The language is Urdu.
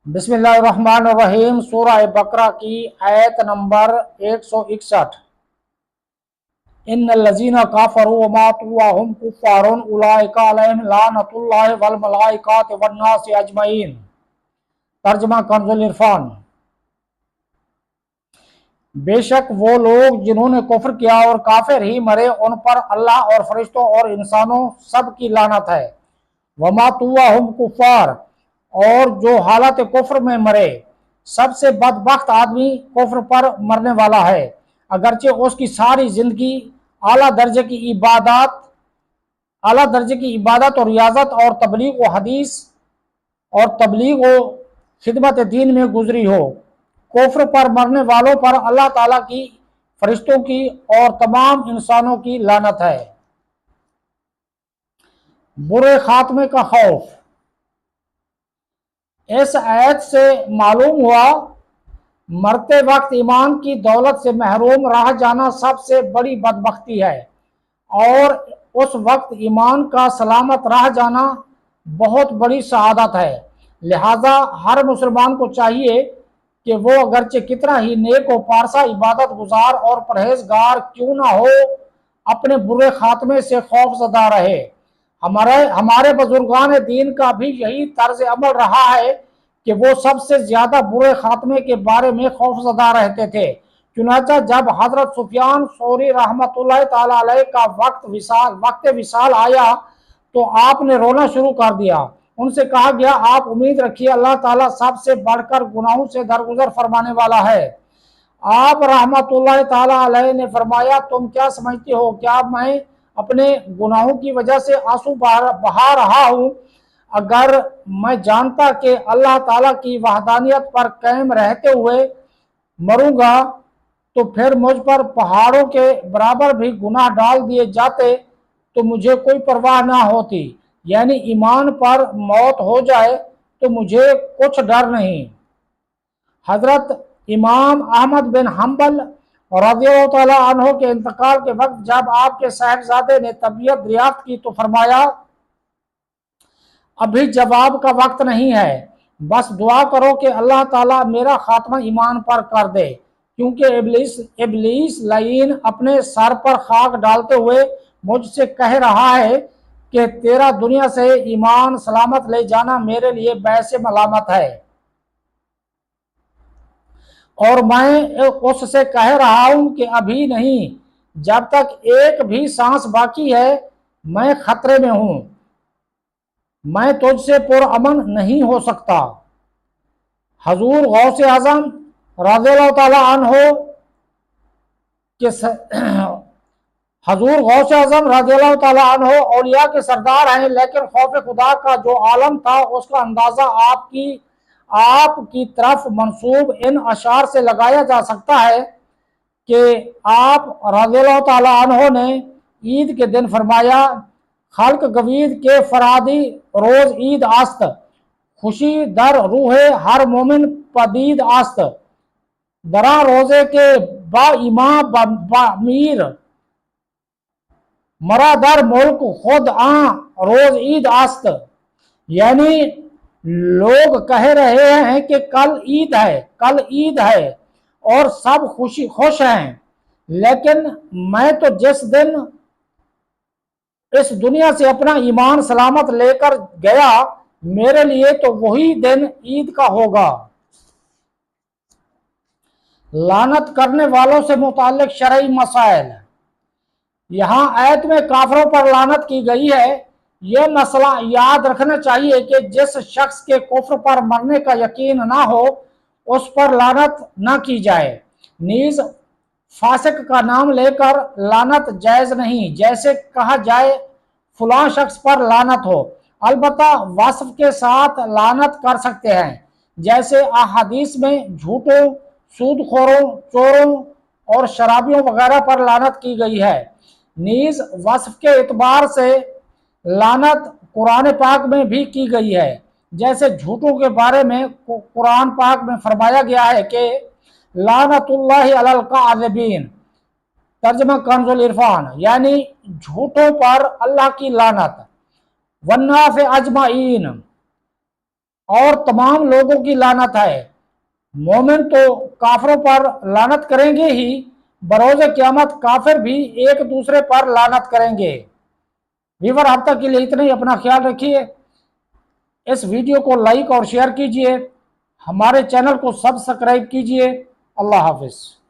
بسم اللہ الرحمن الرحیم۔ سورہ بقرہ کی آیت نمبر 161۔ ان الذین کفروا وماتوا وهم کفار اولئک علیہم لعنۃ اللہ والملائکۃ والناس اجمعین۔ ترجمہ کنز العرفان۔ بے شک وہ لوگ جنہوں نے کفر کیا اور کافر ہی مرے ان پر اللہ اور فرشتوں اور انسانوں سب کی لعنت ہے۔ وماتوا وهم کفار، اور جو حالت کفر میں مرے، سب سے بدبخت آدمی کفر پر مرنے والا ہے، اگرچہ اس کی ساری زندگی اعلیٰ درجے کی عبادت اور ریاضت اور تبلیغ و حدیث اور تبلیغ و خدمت دین میں گزری ہو۔ کفر پر مرنے والوں پر اللہ تعالیٰ کی، فرشتوں کی اور تمام انسانوں کی لعنت ہے۔ برے خاتمے کا خوف۔ اس آیت سے معلوم ہوا مرتے وقت ایمان کی دولت سے محروم رہ جانا سب سے بڑی بدبختی ہے، اور اس وقت ایمان کا سلامت رہ جانا بہت بڑی سعادت ہے۔ لہذا ہر مسلمان کو چاہیے کہ وہ اگرچہ کتنا ہی نیک و پارسا عبادت گزار اور پرہیزگار کیوں نہ ہو، اپنے برے خاتمے سے خوف زدہ رہے۔ ہمارے بزرگان دین کا بھی یہی طرز عمل رہا ہے کہ وہ سب سے زیادہ برے خاتمے کے بارے میں خوف زدہ رہتے تھے۔ چنانچہ جب حضرت سفیان ثوری رحمۃ اللہ تعالی علیہ کا وقت وصال آیا تو آپ نے رونا شروع کر دیا۔ ان سے کہا گیا، آپ امید رکھیے، اللہ تعالیٰ سب سے بڑھ کر گناہوں سے درگزر فرمانے والا ہے۔ آپ رحمۃ اللہ تعالی علیہ نے فرمایا، تم کیا سمجھتے ہو، کیا میں اپنے گناہوں کی وجہ سے آنسو بہا رہا ہوں؟ اگر میں جانتا کہ اللہ تعالیٰ کی وحدانیت پر قائم رہتے ہوئے مروں گا تو پھر مجھ پر پہاڑوں کے برابر بھی گناہ ڈال دیے جاتے تو مجھے کوئی پرواہ نہ ہوتی، یعنی ایمان پر موت ہو جائے تو مجھے کچھ ڈر نہیں۔ حضرت امام احمد بن حنبل رضی اللہ تعالیٰ عنہ کے انتقال کے وقت جب آپ کے صاحبزادے نے طبیعت دریافت کی تو فرمایا، ابھی جواب کا وقت نہیں ہے، بس دعا کرو کہ اللہ تعالیٰ میرا خاتمہ ایمان پر کر دے، کیونکہ ابلیس لعین اپنے سر پر خاک ڈالتے ہوئے مجھ سے کہہ رہا ہے کہ تیرا دنیا سے ایمان سلامت لے جانا میرے لیے باعث ملامت ہے، اور میں اس سے کہہ رہا ہوں کہ ابھی نہیں، جب تک ایک بھی سانس باقی ہے میں خطرے میں ہوں، میں تجھ سے پرامن نہیں ہو سکتا۔ حضور غوث اعظم رضی اللہ تعالیٰ عنہ اولیاء کے سردار ہیں، لیکن خوف خدا کا جو عالم تھا اس کا اندازہ آپ کی طرف منسوب ان اشعار سے لگایا جا سکتا ہے کہ آپ رضی اللہ تعالیٰ عنہ نے عید کے دن فرمایا، خلق گوید کے فرادی روز عید است، خوشی در روح ہر مومن پدید است، درا روزے کے با ایمان با میر، مرا در ملک خود روز عید است۔ یعنی لوگ کہہ رہے ہیں کہ کل عید ہے اور سب خوش ہیں، لیکن میں تو جس دن اس دنیا سے اپنا ایمان سلامت لے کر گیا، میرے لیے تو وہی دن عید کا ہوگا۔ لعنت کرنے والوں سے متعلق شرعی مسائل۔ یہاں آیت میں کافروں پر لعنت کی گئی ہے۔ یہ مسئلہ یاد رکھنا چاہیے کہ جس شخص کے کفر پر مرنے کا یقین نہ ہو اس پر لعنت نہ کی جائے۔ نیز فاسق کا نام لے کر لعنت جائز نہیں، جیسے کہا جائے فلاں شخص پر لعنت ہو، البتہ وصف کے ساتھ لعنت کر سکتے ہیں، جیسے احادیث میں جھوٹوں، سود خوروں، چوروں اور شرابیوں وغیرہ پر لعنت کی گئی ہے۔ نیز وصف کے اعتبار سے لعنت قرآن پاک میں بھی کی گئی ہے، جیسے جھوٹوں کے بارے میں قرآن پاک میں فرمایا گیا ہے کہ لعنت اللہ علی الکاذبین۔ ترجمہ کنز العرفان، یعنی جھوٹوں پر اللہ کی لعنت۔ والناس اجمعین، اور تمام لوگوں کی لعنت ہے۔ مومن تو کافروں پر لعنت کریں گے ہی، بروز قیامت کافر بھی ایک دوسرے پر لعنت کریں گے۔ ویور اب تک کے لیے اتنا ہی، اپنا خیال رکھیے۔ اس ویڈیو کو لائک اور شیئر کیجئے، ہمارے چینل کو سبسکرائب کیجئے۔ اللہ حافظ۔